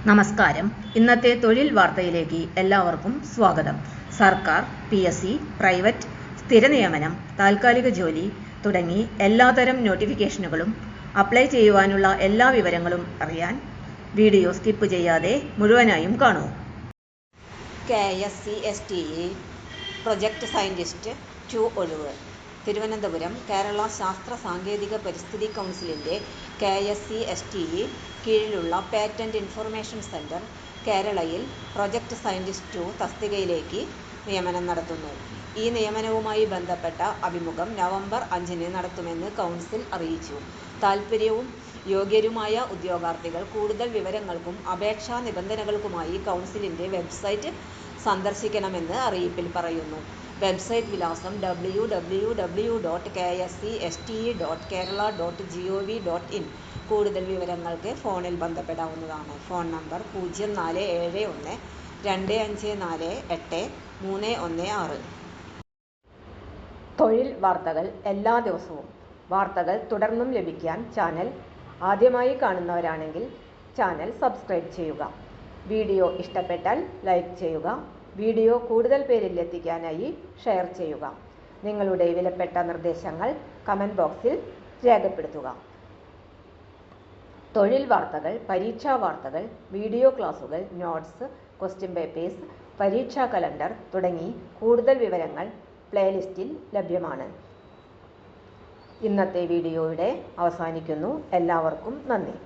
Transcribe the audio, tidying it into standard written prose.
നമസ്കാരം. ഇന്നത്തെ തൊഴിൽ വാർത്തയിലേക്ക് എല്ലാവർക്കും സ്വാഗതം. സർക്കാർ, PSC, പ്രൈവറ്റ്, സ്ഥിര നിയമനം, താൽക്കാലിക ജോലി തുടങ്ങി എല്ലാതരം നോട്ടിഫിക്കേഷനുകളും അപ്ലൈ ചെയ്യുവാനുള്ള എല്ലാ വിവരങ്ങളും അറിയാൻ വീഡിയോ സ്കിപ്പ് ചെയ്യാതെ മുഴുവനായും കാണൂ. KSCSTE പ്രൊജക്ട് സയന്റിസ്റ്റ് 2 ഒഴിവ്. തിരുവനന്തപുരം കേരള ശാസ്ത്ര സാങ്കേതിക പരിസ്ഥിതി കൗൺസിലിന്റെ KSCSTE കീഴിലുള്ള പേറ്റന്റ് ഇൻഫർമേഷൻ സെന്റർ കേരളയിൽ പ്രൊജക്ട് സയന്റിസ്റ്റ് 2 തസ്തികയിലേക്ക് നിയമനം നടത്തുന്നു. ഈ നിയമനവുമായി ബന്ധപ്പെട്ട അഭിമുഖം നവംബർ 5-ന് നടത്തുമെന്ന് കൗൺസിൽ അറിയിച്ചു. താൽപര്യവും യോഗ്യരുമായ ഉദ്യോഗാർത്ഥികൾ കൂടുതൽ വിവരങ്ങൾക്കും അപേക്ഷാ നിബന്ധനകൾക്കുമായി കൗൺസിലിന്റെ വെബ്സൈറ്റ് സന്ദർശിക്കണമെന്ന് അറിയിപ്പിൽ പറയുന്നു. വെബ്സൈറ്റ് വിലാസം www.kcscste.kerala.gov.in. കൂടുതൽ വിവരങ്ങൾക്ക് ഫോണിൽ ബന്ധപ്പെടാവുന്നതാണ്. Phone number 047125483116. തൊഴിൽ വാർത്തകൾ എല്ലാ ദിവസവും. വാർത്തകൾ തുടർന്നും ലഭിക്കാൻ ചാനൽ ആദ്യമായി കാണുന്നവരാണെങ്കിൽ ചാനൽ സബ്സ്ക്രൈബ് ചെയ്യുക. വീഡിയോ ഇഷ്ടപ്പെട്ടാൽ ലൈക്ക് ചെയ്യുക. വീഡിയോ കൂടുതൽ പേരിൽ എത്തിക്കാനായി ഷെയർ ചെയ്യുക. നിങ്ങളുടെ വിലപ്പെട്ട നിർദ്ദേശങ്ങൾ കമന്റ് ബോക്സിൽ രേഖപ്പെടുത്തുക. തൊഴിൽ വാർത്തകൾ, പരീക്ഷാ വാർത്തകൾ, വീഡിയോ ക്ലാസുകൾ, നോട്ട്സ്, ക്വസ്റ്റ്യൻ പേപ്പേഴ്സ്, പരീക്ഷാ കലണ്ടർ തുടങ്ങി കൂടുതൽ വിവരങ്ങൾ പ്ലേലിസ്റ്റിൽ ലഭ്യമാണ്. ഇന്നത്തെ വീഡിയോയുടെ അവസാനിക്കുന്നു. എല്ലാവർക്കും നന്ദി.